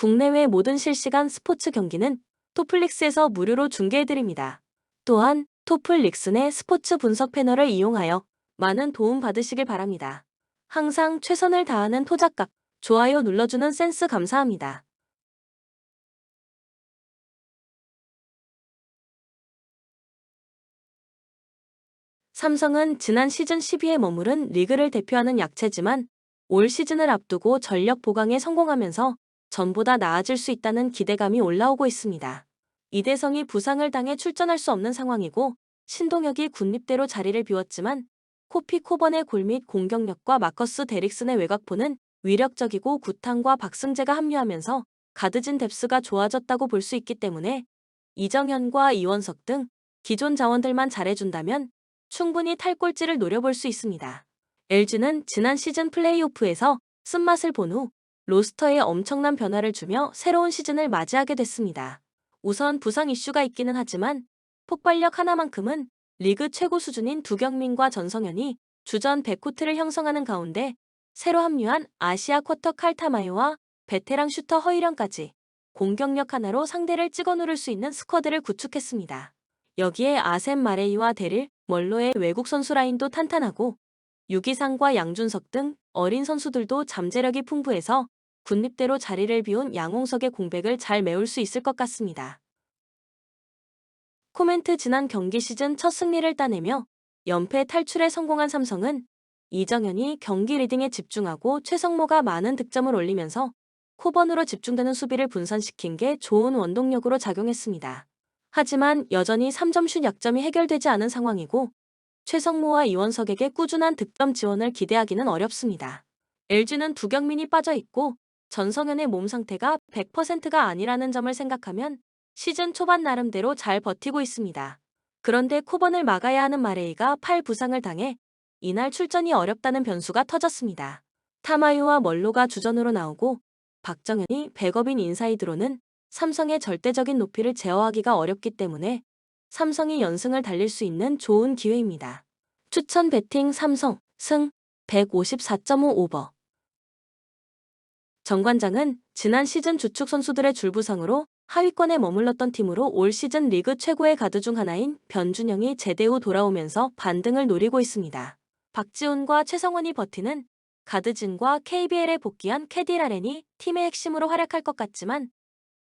국내외 모든 실시간 스포츠 경기는 토플릭스에서 무료로 중계해드립니다. 또한 토플릭스 내 스포츠 분석 패널을 이용하여 많은 도움 받으시길 바랍니다. 항상 최선을 다하는 토작각, 좋아요 눌러주는 센스 감사합니다. 삼성은 지난 시즌 10위에 머무른 리그를 대표하는 약체지만 올 시즌을 앞두고 전력 보강에 성공하면서 전보다 나아질 수 있다는 기대감이 올라오고 있습니다. 이대성이 부상을 당해 출전할 수 없는 상황이고 신동혁이 군립대로 자리를 비웠지만 코피 코번의 골 및 공격력과 마커스 데릭슨의 외곽포는 위력적이고 구탄과 박승재가 합류하면서 가드진 뎁스가 좋아졌다고 볼 수 있기 때문에 이정현과 이원석 등 기존 자원들만 잘해준다면 충분히 탈꼴찌를 노려볼 수 있습니다. LG는 지난 시즌 플레이오프에서 쓴맛을 본 후 로스터에 엄청난 변화를 주며 새로운 시즌을 맞이하게 됐습니다. 우선 부상 이슈가 있기는 하지만 폭발력 하나만큼은 리그 최고 수준인 두경민과 전성현이 주전 백코트를 형성하는 가운데 새로 합류한 아시아 쿼터 칼타마요와 베테랑 슈터 허일영까지 공격력 하나로 상대를 찍어 누를 수 있는 스쿼드를 구축했습니다. 여기에 아셈 마레이와 데릴 멀로의 외국 선수 라인도 탄탄하고 유기상과 양준석 등 어린 선수들도 잠재력이 풍부해서 군립대로 자리를 비운 양홍석의 공백을 잘 메울 수 있을 것 같습니다. 코멘트 지난 경기 시즌 첫 승리를 따내며 연패 탈출에 성공한 삼성은 이정현이 경기 리딩에 집중하고 최성모가 많은 득점을 올리면서 코번으로 집중되는 수비를 분산시킨 게 좋은 원동력으로 작용했습니다. 하지만 여전히 3점슛 약점이 해결되지 않은 상황이고 최성모와 이원석에게 꾸준한 득점 지원을 기대하기는 어렵습니다. LG는 두경민이 빠져있고 전성현의 몸 상태가 100%가 아니라는 점을 생각하면 시즌 초반 나름대로 잘 버티고 있습니다. 그런데 코번을 막아야 하는 마레이가 팔 부상을 당해 이날 출전이 어렵다는 변수가 터졌습니다. 타마유와 멀로가 주전으로 나오고 박정현이 백업인 인사이드로는 삼성의 절대적인 높이를 제어하기가 어렵기 때문에 삼성이 연승을 달릴 수 있는 좋은 기회입니다. 추천 배팅 삼성, 승 154.5 오버. 정관장은 지난 시즌 주축 선수들의 줄부상으로 하위권에 머물렀던 팀으로 올 시즌 리그 최고의 가드 중 하나인 변준영이 제대 후 돌아오면서 반등을 노리고 있습니다. 박지훈과 최성원이 버티는 가드진과 KBL에 복귀한 캐디라렌이 팀의 핵심으로 활약할 것 같지만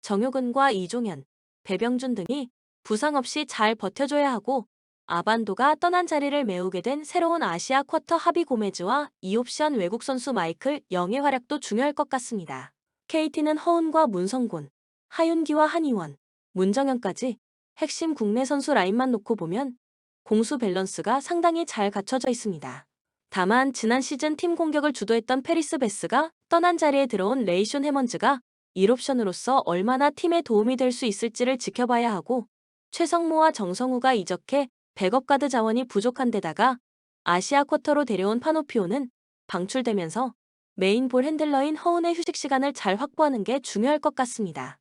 정효근과 이종현, 배병준 등이 부상 없이 잘 버텨줘야 하고 아반도가 떠난 자리를 메우게 된 새로운 아시아 쿼터 하비 고메즈와 2옵션 외국 선수 마이클 영의 활약도 중요할 것 같습니다. KT는 허운과 문성곤, 하윤기와 한희원, 문정현까지 핵심 국내 선수 라인만 놓고 보면 공수 밸런스가 상당히 잘 갖춰져 있습니다. 다만 지난 시즌 팀 공격을 주도했던 페리스 베스가 떠난 자리에 들어온 레이숀 해먼즈가 1옵션으로서 얼마나 팀에 도움이 될 수 있을지를 지켜봐야 하고 최성모와 정성우가 이적해 백업 가드 자원이 부족한 데다가 아시아 쿼터로 데려온 파노피오는 방출되면서 메인 볼 핸들러인 허운의 휴식 시간을 잘 확보하는 게 중요할 것 같습니다.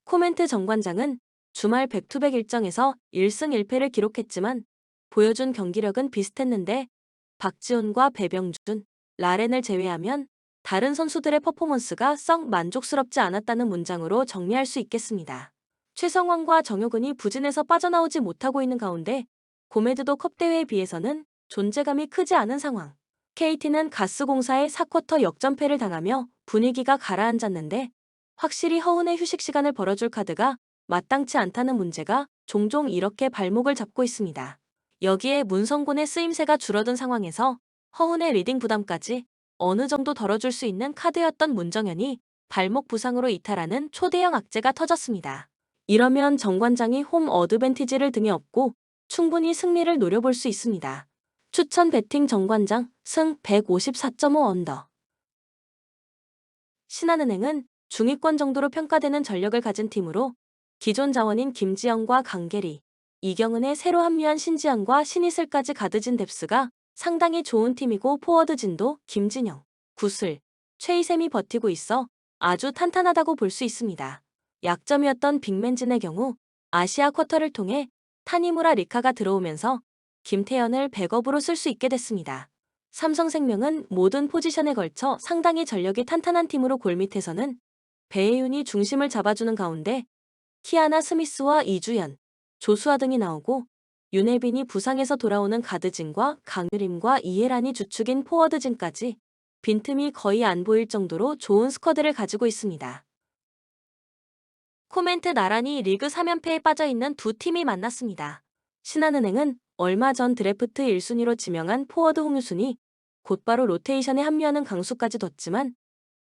코멘트 정관장은 주말 백투백 일정에서 1승 1패를 기록했지만 보여준 경기력은 비슷했는데 박지훈과 배병준, 라렌을 제외하면 다른 선수들의 퍼포먼스가 썩 만족스럽지 않았다는 문장으로 정리할 수 있겠습니다. 최성원과 정효근이 부진에서 빠져나오지 못하고 있는 가운데 고메드도 컵 대회에 비해서는 존재감이 크지 않은 상황. KT는 가스공사의 4쿼터 역전패를 당하며 분위기가 가라앉았는데 확실히 허운의 휴식 시간을 벌어줄 카드가 마땅치 않다는 문제가 종종 이렇게 발목을 잡고 있습니다. 여기에 문성곤의 쓰임새가 줄어든 상황에서 허운의 리딩 부담까지 어느 정도 덜어줄 수 있는 카드였던 문정현이 발목 부상으로 이탈하는 초대형 악재가 터졌습니다. 이러면 정관장이 홈 어드밴티지를 등에 업고 충분히 승리를 노려볼 수 있습니다. 추천 배팅 정관장 승 154.5 언더. 신한은행은 중위권 정도로 평가되는 전력을 가진 팀으로 기존 자원인 김지영과 강계리, 이경은의 새로 합류한 신지현과 신이슬까지 가드진 뎁스가 상당히 좋은 팀이고 포워드진도 김진영, 구슬, 최희샘이 버티고 있어 아주 탄탄하다고 볼 수 있습니다. 약점이었던 빅맨진의 경우 아시아 쿼터를 통해 타니무라 리카가 들어오면서 김태현을 백업으로 쓸 수 있게 됐습니다. 삼성생명은 모든 포지션에 걸쳐 상당히 전력이 탄탄한 팀으로 골밑에서는 배혜윤이 중심을 잡아주는 가운데 키아나 스미스와 이주연, 조수아 등이 나오고 윤혜빈이 부상에서 돌아오는 가드진과 강유림과 이해란이 주축인 포워드진까지 빈틈이 거의 안 보일 정도로 좋은 스쿼드를 가지고 있습니다. 코멘트 나란히 리그 3연패에 빠져있는 두 팀이 만났습니다. 신한은행은 얼마 전 드래프트 1순위로 지명한 포워드 홍유순이 곧바로 로테이션에 합류하는 강수까지 뒀지만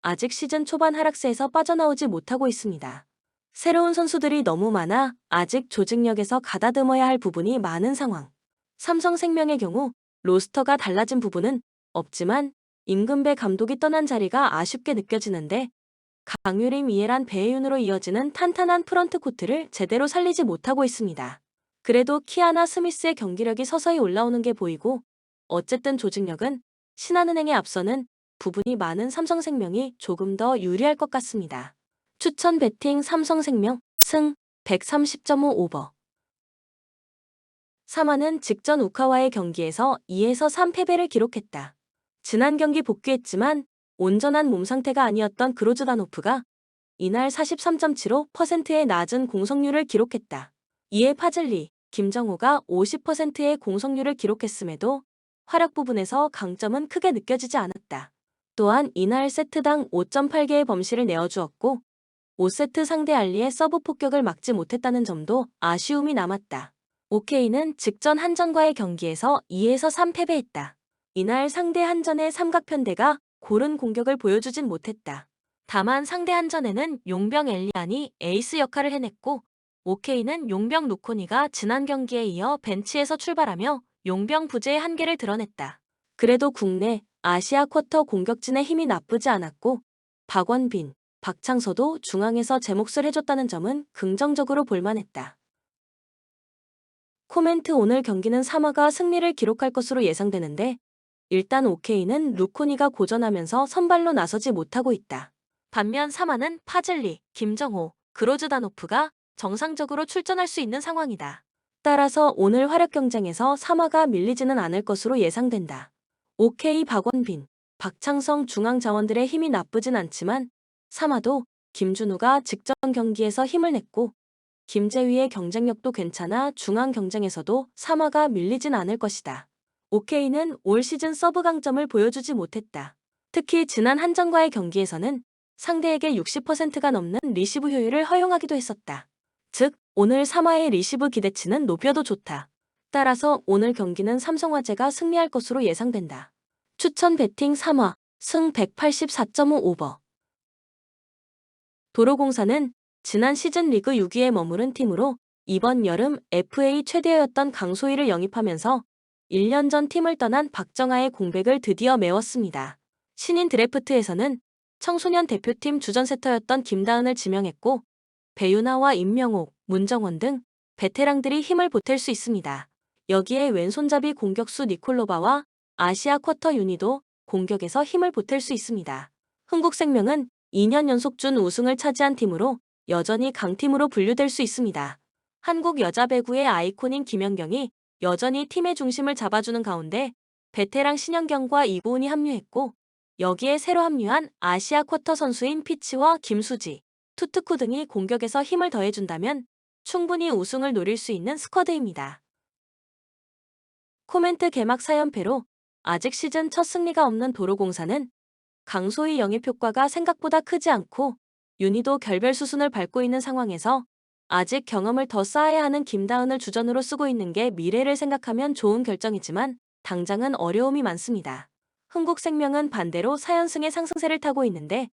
아직 시즌 초반 하락세에서 빠져나오지 못하고 있습니다. 새로운 선수들이 너무 많아 아직 조직력에서 가다듬어야 할 부분이 많은 상황. 삼성생명의 경우 로스터가 달라진 부분은 없지만 임금배 감독이 떠난 자리가 아쉽게 느껴지는데 강유림, 이해란, 배혜윤으로 이어지는 탄탄한 프런트 코트를 제대로 살리지 못하고 있습니다. 그래도 키아나 스미스의 경기력이 서서히 올라오는 게 보이고 어쨌든 조직력은 신한은행에 앞서는 부분이 많은 삼성생명이 조금 더 유리할 것 같습니다. 추천 배팅 삼성생명 승 130.5 오버. 3화는 직전 우카와의 경기에서 2에서 3 패배를 기록했다. 지난 경기 복귀했지만 온전한 몸 상태가 아니었던 그로즈다노프가 이날 43.75%의 낮은 공성률을 기록했다. 이에 파즐리, 김정호가 50%의 공성률을 기록했음에도 활약 부분에서 강점은 크게 느껴지지 않았다. 또한 이날 세트당 5.8개의 범실을 내어주었고 5세트 상대 알리의 서브 폭격을 막지 못했다는 점도 아쉬움이 남았다. 오케이는 직전 한전과의 경기에서 2에서 3 패배했다. 이날 상대 한전의 삼각편대가 고른 공격을 보여주진 못했다. 다만 상대 한전에는 용병 엘리안이 에이스 역할을 해냈고 오케이는 용병 루코니가 지난 경기에 이어 벤치에서 출발하며 용병 부재의 한계를 드러냈다. 그래도 국내 아시아 쿼터 공격진의 힘이 나쁘지 않았고 박원빈, 박창서도 중앙에서 제 몫을 해줬다는 점은 긍정적으로 볼만했다. 코멘트 오늘 경기는 3화가 승리를 기록할 것으로 예상되는데 일단 오케이는 루코니가 고전하면서 선발로 나서지 못하고 있다. 반면 3화는 파즐리, 김정호, 그로즈다노프가 정상적으로 출전할 수 있는 상황이다. 따라서 오늘 활약 경쟁에서 3화가 밀리지는 않을 것으로 예상된다. 오케이 박원빈, 박창성 중앙 자원들의 힘이 나쁘진 않지만 3화도 김준우가 직전 경기에서 힘을 냈고 김재휘의 경쟁력도 괜찮아 중앙 경쟁에서도 3화가 밀리진 않을 것이다. 오케이는 올 시즌 서브 강점을 보여주지 못했다. 특히 지난 한전과의 경기에서는 상대에게 60%가 넘는 리시브 효율을 허용하기도 했었다. 즉, 오늘 3화의 리시브 기대치는 높여도 좋다. 따라서 오늘 경기는 삼성화재가 승리할 것으로 예상된다. 추천 배팅 3화, 승 184.5 오버. 도로공사는 지난 시즌 리그 6위에 머무른 팀으로 이번 여름 FA 최대였던 강소희를 영입하면서 1년 전 팀을 떠난 박정아의 공백을 드디어 메웠습니다. 신인 드래프트에서는 청소년 대표팀 주전세터였던 김다은을 지명했고 배유나와 임명옥, 문정원 등 베테랑들이 힘을 보탤 수 있습니다. 여기에 왼손잡이 공격수 니콜로바와 아시아 쿼터 윤희도 공격에서 힘을 보탤 수 있습니다. 흥국생명은 2년 연속 준 우승을 차지한 팀으로 여전히 강팀으로 분류될 수 있습니다. 한국 여자 배구의 아이콘인 김연경이 여전히 팀의 중심을 잡아주는 가운데 베테랑 신현경과 이고은이 합류했고 여기에 새로 합류한 아시아 쿼터 선수인 피치와 김수지, 투트쿠 등이 공격에서 힘을 더해준다면 충분히 우승을 노릴 수 있는 스쿼드입니다. 코멘트 개막 4연패로 아직 시즌 첫 승리가 없는 도로공사는 강소희 영입 효과가 생각보다 크지 않고 윤희도 결별 수순을 밟고 있는 상황에서 아직 경험을 더 쌓아야 하는 김다은을 주전으로 쓰고 있는 게 미래를 생각하면 좋은 결정이지만 당장은 어려움이 많습니다. 흥국생명은 반대로 4연승의 상승세를 타고 있는데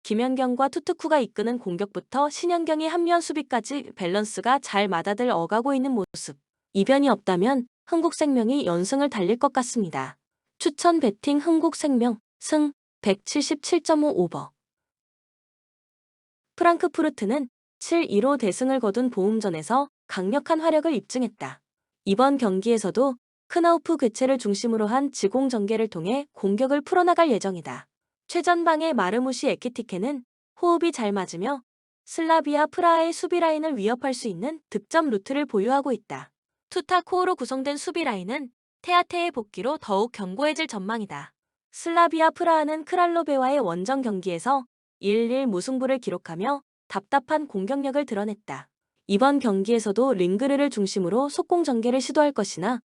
김연경과 투트쿠가 이끄는 공격부터 신현경이 합류한 수비까지 밸런스가 잘 맞아들 어가고 있는 모습. 이변이 없다면 흥국생명이 연승을 달릴 것 같습니다. 추천 배팅 흥국생명 승 177.5 오버. 프랑크푸르트는 7-1로 대승을 거둔 보움전에서 강력한 화력을 입증했다. 이번 경기에서도 크나우프 괴체를 중심으로 한 지공 전개를 통해 공격을 풀어나갈 예정이다. 최전방의 마르무시 에키티케는 호흡이 잘 맞으며 슬라비아 프라하의 수비 라인을 위협할 수 있는 득점 루트를 보유하고 있다. 투타 코어로 구성된 수비 라인은 테아테의 복귀로 더욱 견고해질 전망이다. 슬라비아 프라하는 크랄로베와의 원정 경기에서 1-1 무승부를 기록하며 답답한 공격력을 드러냈다. 이번 경기에서도 링그르를 중심으로 속공 전개를 시도할 것이나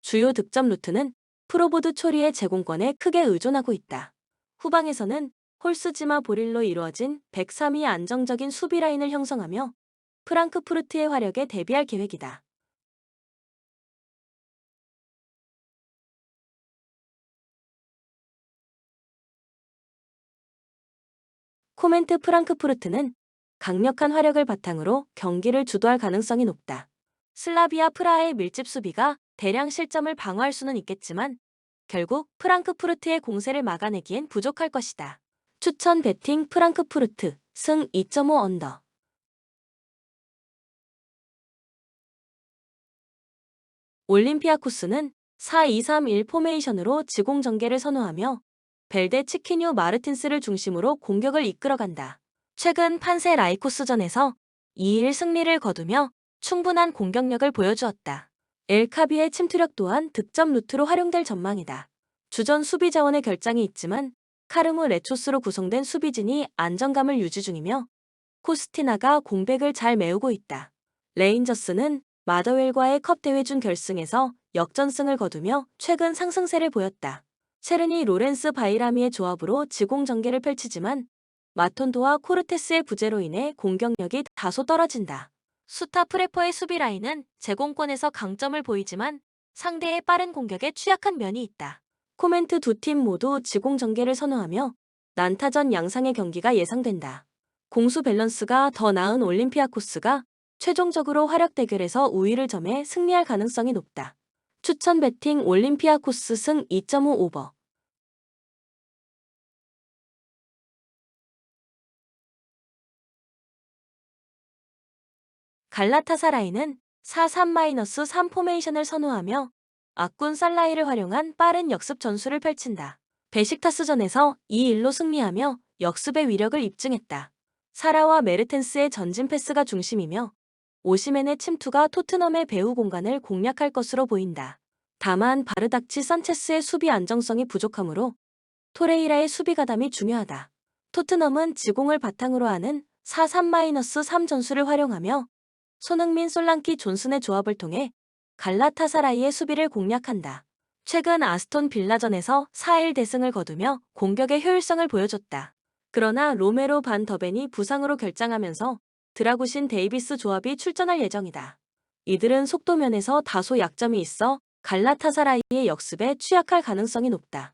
주요 득점 루트는 프로보드 초리의 제공권에 크게 의존하고 있다. 후방에서는 홀스지마 보릴로 이루어진 103이 안정적인 수비 라인을 형성하며 프랑크푸르트의 화력에 대비할 계획이다. 코멘트 프랑크푸르트는 강력한 화력을 바탕으로 경기를 주도할 가능성이 높다. 슬라비아 프라하의 밀집 수비가 대량 실점을 방어할 수는 있겠지만 결국 프랑크푸르트의 공세를 막아내기엔 부족할 것이다. 추천 베팅 프랑크푸르트 승 2.5 언더. 올림피아코스는 4-2-3-1 포메이션으로 지공 전개를 선호하며 벨데 치키뉴 마르틴스를 중심으로 공격을 이끌어간다. 최근 판세 라이코스전에서 2-1 승리를 거두며 충분한 공격력을 보여주었다. 엘카비의 침투력 또한 득점 루트로 활용될 전망이다. 주전 수비 자원의 결장이 있지만 카르무 레초스로 구성된 수비진이 안정감을 유지 중이며 코스티나가 공백을 잘 메우고 있다. 레인저스는 마더웰과의 컵 대회 준 결승에서 역전승을 거두며 최근 상승세를 보였다. 체르니 로렌스 바이라미의 조합으로 지공 전개를 펼치지만 마톤도와 코르테스의 부재로 인해 공격력이 다소 떨어진다. 수타 프레퍼의 수비 라인은 제공권에서 강점을 보이지만 상대의 빠른 공격에 취약한 면이 있다. 코멘트 두 팀 모두 지공 전개를 선호하며 난타전 양상의 경기가 예상된다. 공수 밸런스가 더 나은 올림피아코스가 최종적으로 화력 대결에서 우위를 점해 승리할 가능성이 높다. 추천 베팅 올림피아코스 승 2.5 오버. 갈라타사라이는 4-3-3 포메이션을 선호하며 악군 살라이를 활용한 빠른 역습 전술을 펼친다. 베식타스전에서 2-1로 승리하며 역습의 위력을 입증했다. 사라와 메르텐스의 전진 패스가 중심이며 오시멘의 침투가 토트넘의 배후 공간을 공략할 것으로 보인다. 다만 바르닥치 산체스의 수비 안정성이 부족하므로 토레이라의 수비 가담이 중요하다. 토트넘은 지공을 바탕으로 하는 4-3-3 전술을 활용하며 손흥민 솔랑키 존슨의 조합을 통해 갈라타사라이의 수비를 공략한다. 최근 아스톤 빌라전에서 4-1 대승을 거두며 공격의 효율성을 보여줬다. 그러나 로메로 반 더벤이 부상으로 결장하면서 드라구신 데이비스 조합이 출전할 예정이다. 이들은 속도면에서 다소 약점이 있어 갈라타사라이의 역습에 취약할 가능성이 높다.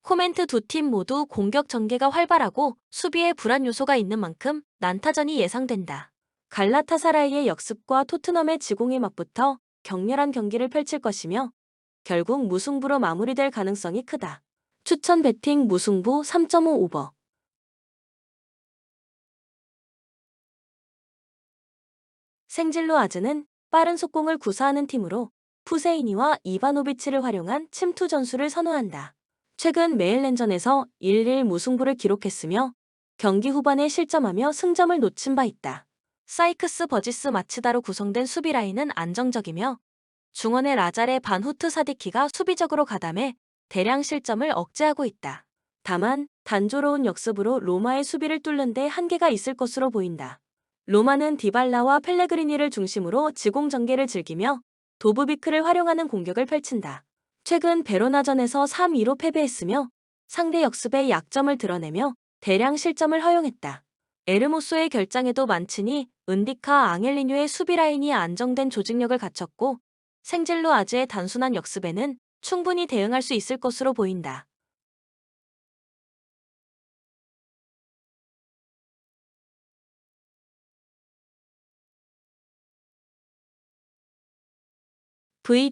코멘트 두 팀 모두 공격 전개가 활발하고 수비에 불안 요소가 있는 만큼 난타전이 예상된다. 갈라타사라이의 역습과 토트넘의 지공이 맞붙어 격렬한 경기를 펼칠 것이며 결국 무승부로 마무리될 가능성이 크다. 추천 베팅 무승부 3.5 오버. 생질로 아즈는 빠른 속공을 구사하는 팀으로 푸세이니와 이바노비치를 활용한 침투 전술을 선호한다. 최근 메일랜전에서 1-1 무승부를 기록했으며 경기 후반에 실점하며 승점을 놓친 바 있다. 사이크스 버지스 마치다로 구성된 수비 라인은 안정적이며 중원의 라자레 반 후트 사디키가 수비적으로 가담해 대량 실점을 억제하고 있다. 다만 단조로운 역습으로 로마의 수비를 뚫는 데 한계가 있을 것으로 보인다. 로마는 디발라와 펠레그리니를 중심으로 지공 전개를 즐기며 도브비크를 활용하는 공격을 펼친다. 최근 베로나전에서 3-2로 패배했으며 상대 역습의 약점을 드러내며 대량 실점을 허용했다. 에르모소의 결장에도 만치니 은디카 앙헬리뉴의 수비 라인이 안정된 조직력을 갖췄고 생질로 아즈의 단순한 역습에는 충분히 대응할 수 있을 것으로 보인다. V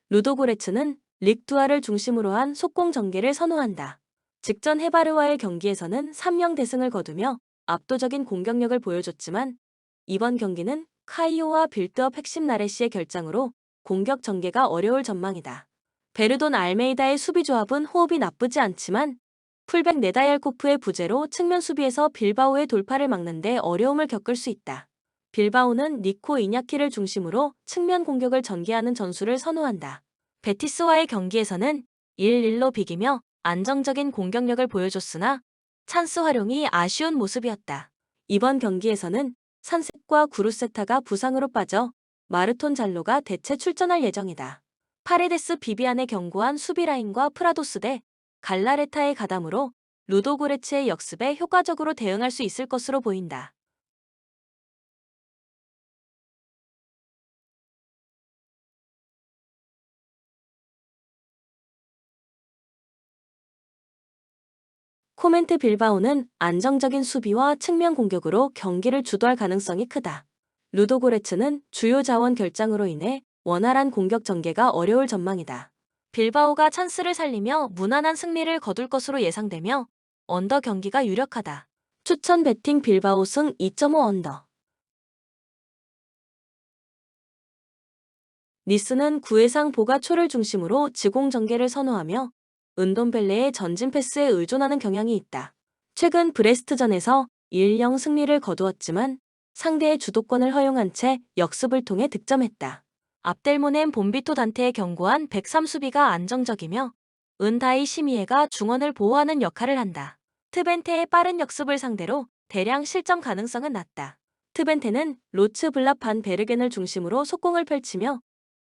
루도고레츠는 릭두아를 중심으로 한 속공 전개를 선호한다. 직전 헤바르와의 경기에서는 3령 대승을 거두며 압도적인 공격력을 보여줬지만 이번 경기는 카이오와 빌드업 핵심 나레시의 결장으로 공격 전개가 어려울 전망이다. 베르돈 알메이다의 수비 조합은 호흡이 나쁘지 않지만 풀백 네다얄코프의 부재로 측면 수비에서 빌바오의 돌파를 막는 데 어려움을 겪을 수 있다. 빌바오는 니코 이냐키를 중심으로 측면 공격을 전개하는 전술을 선호한다. 베티스와의 경기에서는 1-1로 비기며 안정적인 공격력을 보여줬으나 찬스 활용이 아쉬운 모습이었다. 이번 경기에서는 산색과 구루세타가 부상으로 빠져 마르톤 잘로가 대체 출전할 예정이다. 파레데스 비비안의 견고한 수비 라인과 프라도스 대 갈라레타의 가담으로 루도고레츠의 역습에 효과적으로 대응할 수 있을 것으로 보인다. 코멘트 빌바오는 안정적인 수비와 측면 공격으로 경기를 주도할 가능성이 크다. 루도고레츠는 주요 자원 결장으로 인해 원활한 공격 전개가 어려울 전망이다. 빌바오가 찬스를 살리며 무난한 승리를 거둘 것으로 예상되며 언더 경기가 유력하다. 추천 배팅 빌바오 승 2.5 언더. 니스는 구회상 보가초를 중심으로 지공 전개를 선호하며 은돈벨레의 전진 패스에 의존하는 경향이 있다. 최근 브레스트전에서 1-0 승리를 거두었지만 상대의 주도권을 허용한 채 역습을 통해 득점했다. 압델모넨 봄비토 단테의 견고한 103 수비가 안정적이며 은다이 시미에가 중원을 보호하는 역할을 한다. 트벤테의 빠른 역습을 상대로 대량 실점 가능성은 낮다. 트벤테는 로츠 블랍 반 베르겐을 중심으로 속공을 펼치며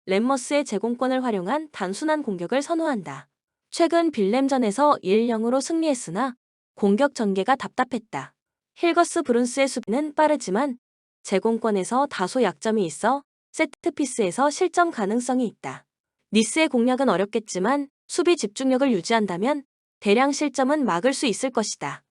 램머스의 제공권을 활용한 단순한 공격을 선호한다. 최근 빌렘전에서 1-0으로 승리했으나 공격 전개가 답답했다. 힐거스 브룬스의 수비는 빠르지만 제공권에서 다소 약점이 있어 세트피스에서 실점 가능성이 있다. 니스의 공략은 어렵겠지만 수비 집중력을 유지한다면 대량 실점은 막을 수 있을 것이다.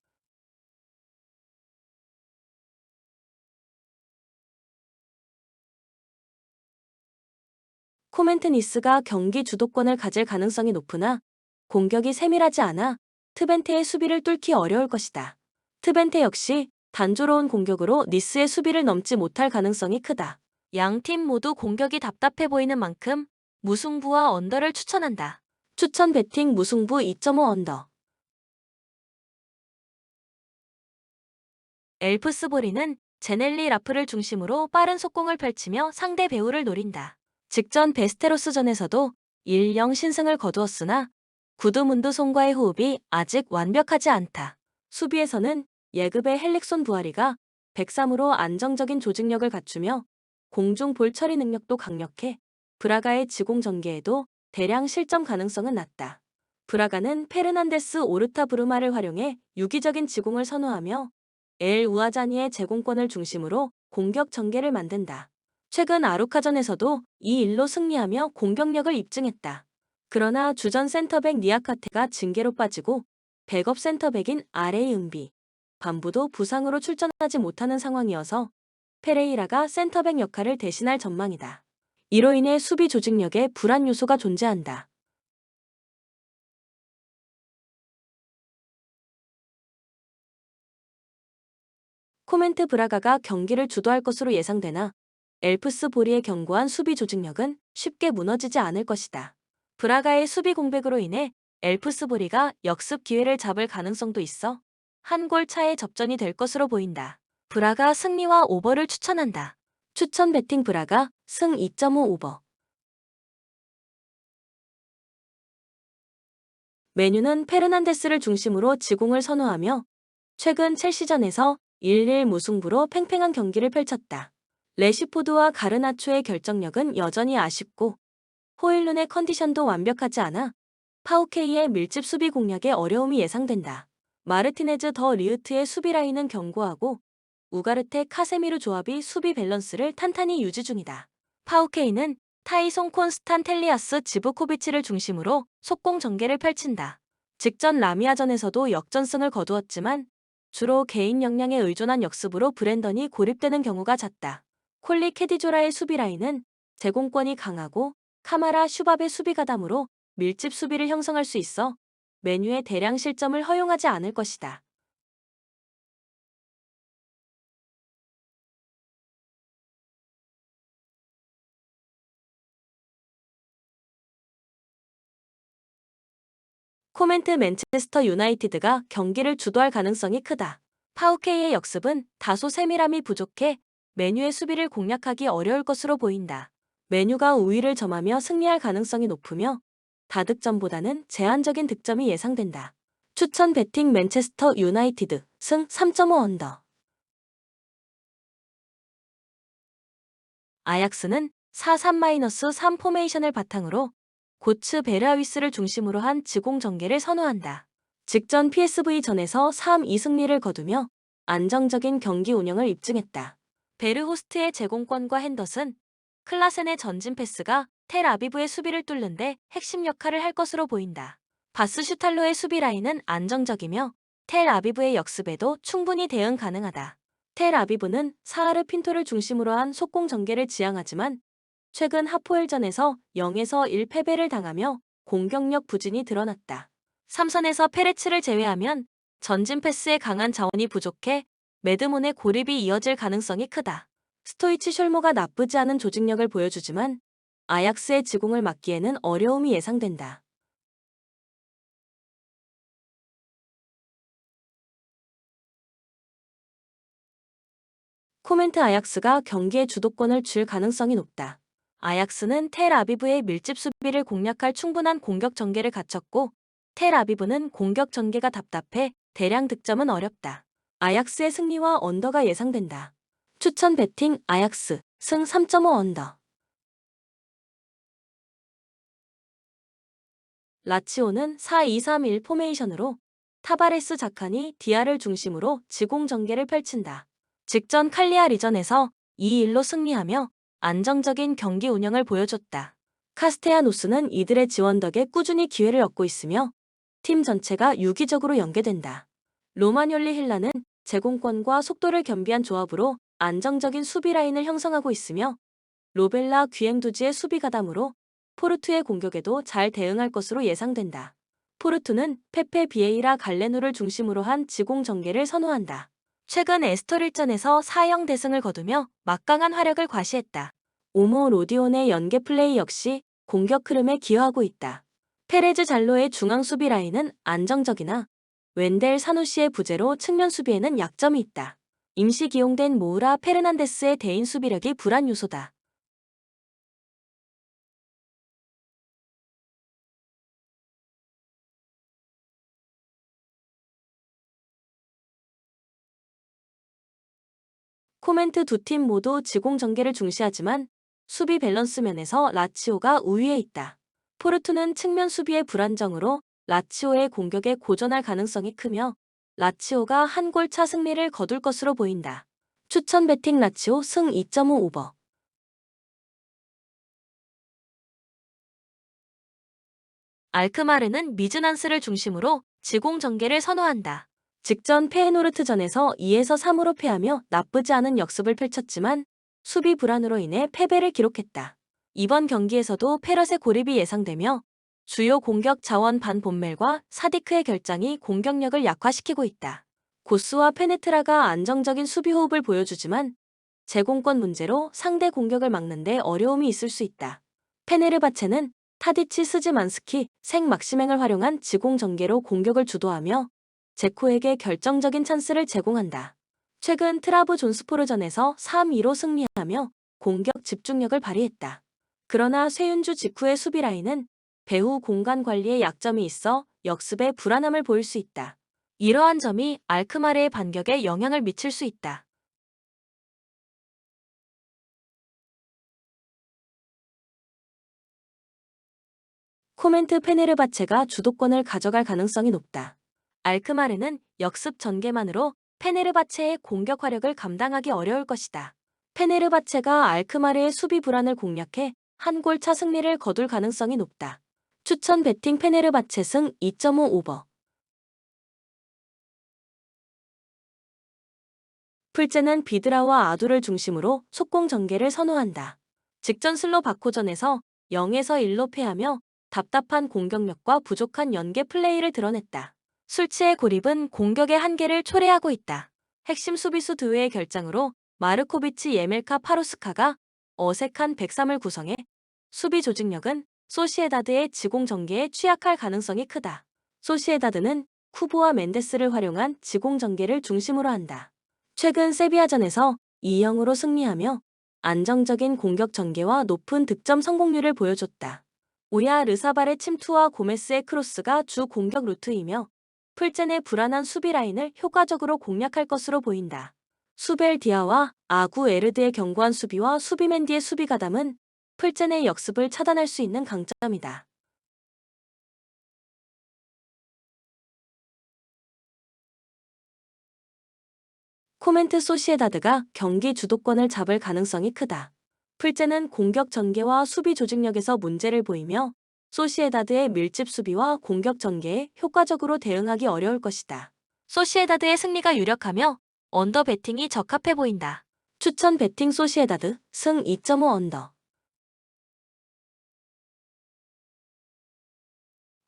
코멘트 니스가 경기 주도권을 가질 가능성이 높으나 공격이 세밀하지 않아 트벤테의 수비를 뚫기 어려울 것이다. 트벤테 역시 단조로운 공격으로 니스의 수비를 넘지 못할 가능성이 크다. 양 팀 모두 공격이 답답해 보이는 만큼 무승부와 언더를 추천한다. 추천 배팅 무승부 2.5 언더. 엘프스보리는 제넬리 라프를 중심으로 빠른 속공을 펼치며 상대 배우를 노린다. 직전 베스테로스전에서도 1-0 신승을 거두었으나 구두문두 손과의 호흡이 아직 완벽하지 않다. 수비에서는 예급의 헬릭손 부아리가 103으로 안정적인 조직력을 갖추며 공중 볼 처리 능력도 강력해 브라가의 지공 전개에도 대량 실점 가능성은 낮다. 브라가는 페르난데스 오르타 브루마를 활용해 유기적인 지공을 선호하며 엘 우아자니의 제공권을 중심으로 공격 전개를 만든다. 최근 아루카전에서도 2-1로 승리하며 공격력을 입증했다. 그러나 주전 센터백 니아카테가 징계로 빠지고 백업 센터백인 아레이 은비, 반부도 부상으로 출전하지 못하는 상황이어서 페레이라가 센터백 역할을 대신할 전망이다. 이로 인해 수비 조직력에 불안 요소가 존재한다. 코멘트 브라가가 경기를 주도할 것으로 예상되나 엘프스 보리의 견고한 수비 조직력은 쉽게 무너지지 않을 것이다. 브라가의 수비 공백으로 인해 엘프스 보리가 역습 기회를 잡을 가능성도 있어 한 골 차의 접전이 될 것으로 보인다. 브라가 승리와 오버를 추천한다. 추천 배팅 브라가 승 2.5 오버. 메뉴는 페르난데스를 중심으로 지공을 선호하며 최근 첼시전에서 1-1 무승부로 팽팽한 경기를 펼쳤다. 레시포드와 가르나초의 결정력은 여전히 아쉽고 호일룬의 컨디션도 완벽하지 않아 파우케이의 밀집 수비 공략에 어려움이 예상된다. 마르티네즈 더 리우트의 수비 라인은 견고하고 우가르테 카세미르 조합이 수비 밸런스를 탄탄히 유지 중이다. 파우케이는 타이송 콘스탄 텔리아스 지브코비치를 중심으로 속공 전개를 펼친다. 직전 라미아전에서도 역전승을 거두었지만 주로 개인 역량에 의존한 역습으로 브랜던이 고립되는 경우가 잦다. 콜리 캐디조라의 수비 라인은 제공권이 강하고 카마라 슈밥의 수비 가담으로 밀집 수비를 형성할 수 있어 메뉴의 대량 실점을 허용하지 않을 것이다. 코멘트 맨체스터 유나이티드가 경기를 주도할 가능성이 크다. 파우케이의 역습은 다소 세밀함이 부족해 메뉴의 수비를 공략하기 어려울 것으로 보인다. 메뉴가 우위를 점하며 승리할 가능성이 높으며 다득점보다는 제한적인 득점이 예상된다. 추천 베팅 맨체스터 유나이티드 승 3.5 언더. 아약스는 4-3-3 포메이션을 바탕으로 고츠 베르아위스를 중심으로 한 지공 전개를 선호한다. 직전 PSV전에서 3-2 승리를 거두며 안정적인 경기 운영을 입증했다. 베르호스트의 제공권과 핸더슨, 클라센의 전진 패스가 텔 아비브의 수비를 뚫는데 핵심 역할을 할 것으로 보인다. 바스 슈탈로의 수비 라인은 안정적이며 텔 아비브의 역습에도 충분히 대응 가능하다. 텔 아비브는 사하르 핀토를 중심으로 한 속공 전개를 지향하지만 최근 하포엘전에서 0에서 1 패배를 당하며 공격력 부진이 드러났다. 삼선에서 페레츠를 제외하면 전진 패스에 강한 자원이 부족해 매드문의 고립이 이어질 가능성이 크다. 스토이치 숄모가 나쁘지 않은 조직력을 보여주지만 아약스의 지공을 막기에는 어려움이 예상된다. 코멘트 아약스가 경기의 주도권을 쥘 가능성이 높다. 아약스는 텔 아비브의 밀집 수비를 공략할 충분한 공격 전개를 갖췄고 텔 아비브는 공격 전개가 답답해 대량 득점은 어렵다. 아약스의 승리와 언더가 예상된다. 추천 베팅 아약스 승 3.5 언더. 라치오는 4-2-3-1 포메이션으로 타바레스 자칸이 디아를 중심으로 지공 전개를 펼친다. 직전 칼리아 리전에서 2-1로 승리하며 안정적인 경기 운영을 보여줬다. 카스테야노스는 이들의 지원 덕에 꾸준히 기회를 얻고 있으며 팀 전체가 유기적으로 연계된다. 로마뇰리 힐라는 제공권과 속도를 겸비한 조합으로 안정적인 수비 라인을 형성하고 있으며 로벨라 귀행두지의 수비 가담으로 포르투의 공격에도 잘 대응할 것으로 예상된다. 포르투는 페페 비에이라 갈레노를 중심으로 한 지공 전개를 선호한다. 최근 에스토릴전에서 4-0 대승을 거두며 막강한 화력을 과시했다. 오모 로디온의 연계 플레이 역시 공격 흐름에 기여하고 있다. 페레즈 잘로의 중앙 수비 라인은 안정적이나 웬델 사누시의 부재로 측면 수비에는 약점이 있다. 임시 기용된 모우라 페르난데스의 대인 수비력이 불안 요소다. 코멘트 두 팀 모두 지공 전개를 중시하지만 수비 밸런스 면에서 라치오가 우위에 있다. 포르투는 측면 수비의 불안정으로 라치오의 공격에 고전할 가능성이 크며 라치오가 한 골 차 승리를 거둘 것으로 보인다. 추천 베팅 라치오 승 2.5 오버. 알크마르는 미즈난스를 중심으로 지공 전개를 선호한다. 직전 페에노르트전에서 2에서 3으로 패하며 나쁘지 않은 역습을 펼쳤지만 수비 불안으로 인해 패배를 기록했다. 이번 경기에서도 페럿의 고립이 예상되며 주요 공격 자원 반 본멜과 사디크의 결장이 공격력을 약화시키고 있다. 고스와 페네트라가 안정적인 수비 호흡을 보여주지만 제공권 문제로 상대 공격을 막는데 어려움이 있을 수 있다. 페네르바체는 타디치 스즈만스키 생 막시맹을 활용한 지공 전개로 공격을 주도하며 제코에게 결정적인 찬스를 제공한다. 최근 트라브 존스포르전에서 3-2로 승리하며 공격 집중력을 발휘했다. 그러나 쇠윤주 직후의 수비 라인은 배후 공간 관리에 약점이 있어 역습에 불안함을 보일 수 있다. 이러한 점이 알크마르의 반격에 영향을 미칠 수 있다. 코멘트 페네르바체가 주도권을 가져갈 가능성이 높다. 알크마르는 역습 전개만으로 페네르바체의 공격 화력을 감당하기 어려울 것이다. 페네르바체가 알크마르의 수비 불안을 공략해 한 골 차 승리를 거둘 가능성이 높다. 추천 베팅 페네르바체 승 2.5 오버. 풀제는 비드라와 아두를 중심으로 속공 전개를 선호한다. 직전 슬로바코전에서 0에서 1로 패하며 답답한 공격력과 부족한 연계 플레이를 드러냈다. 술치의 고립은 공격의 한계를 초래하고 있다. 핵심 수비수 드웨의 결장으로 마르코비치 예멜카 파루스카가 어색한 103을 구성해 수비 조직력은 소시에다드의 지공 전개에 취약할 가능성이 크다. 소시에다드는 쿠보와 멘데스를 활용한 지공 전개를 중심으로 한다. 최근 세비야전에서 2-0으로 승리하며 안정적인 공격 전개와 높은 득점 성공률을 보여줬다. 오야 르사발의 침투와 고메스의 크로스가 주 공격 루트이며 풀젠의 불안한 수비 라인을 효과적으로 공략할 것으로 보인다. 수벨 디아와 아구 에르드의 견고한 수비와 수비맨디의 수비 가담은 풀젠의 역습을 차단할 수 있는 강점이다. 코멘트 소시에다드가 경기 주도권을 잡을 가능성이 크다. 풀제는 공격 전개와 수비 조직력에서 문제를 보이며 소시에다드의 밀집 수비와 공격 전개에 효과적으로 대응하기 어려울 것이다. 소시에다드의 승리가 유력하며 언더 배팅이 적합해 보인다. 추천 배팅 소시에다드 승 2.5 언더.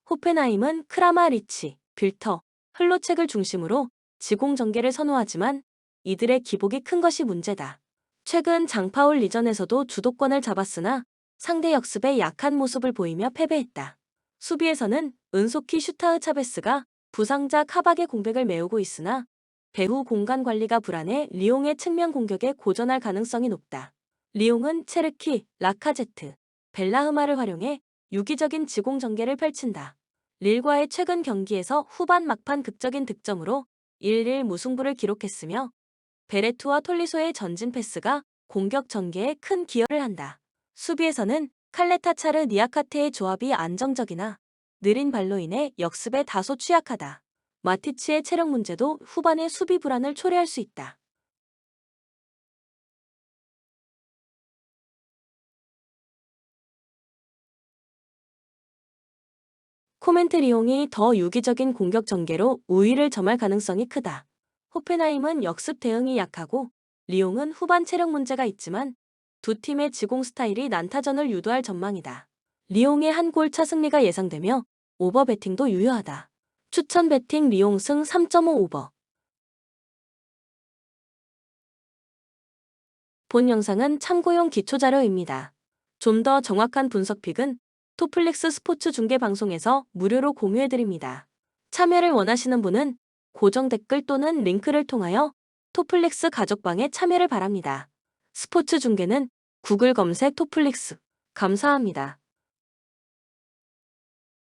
호펜하임은 크라마리치, 빌터, 흘로책을 중심으로 지공 전개를 선호하지만 이들의 기복이 큰 것이 문제다. 최근 장파올 리전에서도 주도권을 잡았으나 상대 역습에 약한 모습을 보이며 패배했다. 수비에서는 은소키 슈타흐 차베스가 부상자 카박의 공백을 메우고 있으나 배후 공간 관리가 불안해 리옹의 측면 공격에 고전할 가능성이 높다. 리옹은 체르키, 라카제트, 벨라흐마를 활용해 유기적인 지공 전개를 펼친다. 릴과의 최근 경기에서 후반 막판 극적인 득점으로 1-1 무승부를 기록했으며 베레투와 톨리소의 전진 패스가 공격 전개에 큰 기여를 한다. 수비에서는 칼레타차르 니아카테의 조합이 안정적이나 느린 발로 인해 역습에 다소 취약하다. 마티치의 체력 문제도 후반의 수비 불안을 초래할 수 있다. 코멘트 리옹이 더 유기적인 공격 전개로 우위를 점할 가능성이 크다. 호펜하임은 역습 대응이 약하고 리옹은 후반 체력 문제가 있지만 두 팀의 지공 스타일이 난타전을 유도할 전망이다. 리옹의 한 골차 승리가 예상되며 오버 배팅도 유효하다. 추천 배팅 리옹 승 3.5 오버. 본 영상은 참고용 기초자료입니다. 좀 더 정확한 분석픽은 토플릭스 스포츠 중계 방송에서 무료로 공유해드립니다. 참여를 원하시는 분은 고정 댓글 또는 링크를 통하여 토플릭스 가족방에 참여를 바랍니다. 스포츠 중계는 구글 검색 토플릭스. 감사합니다.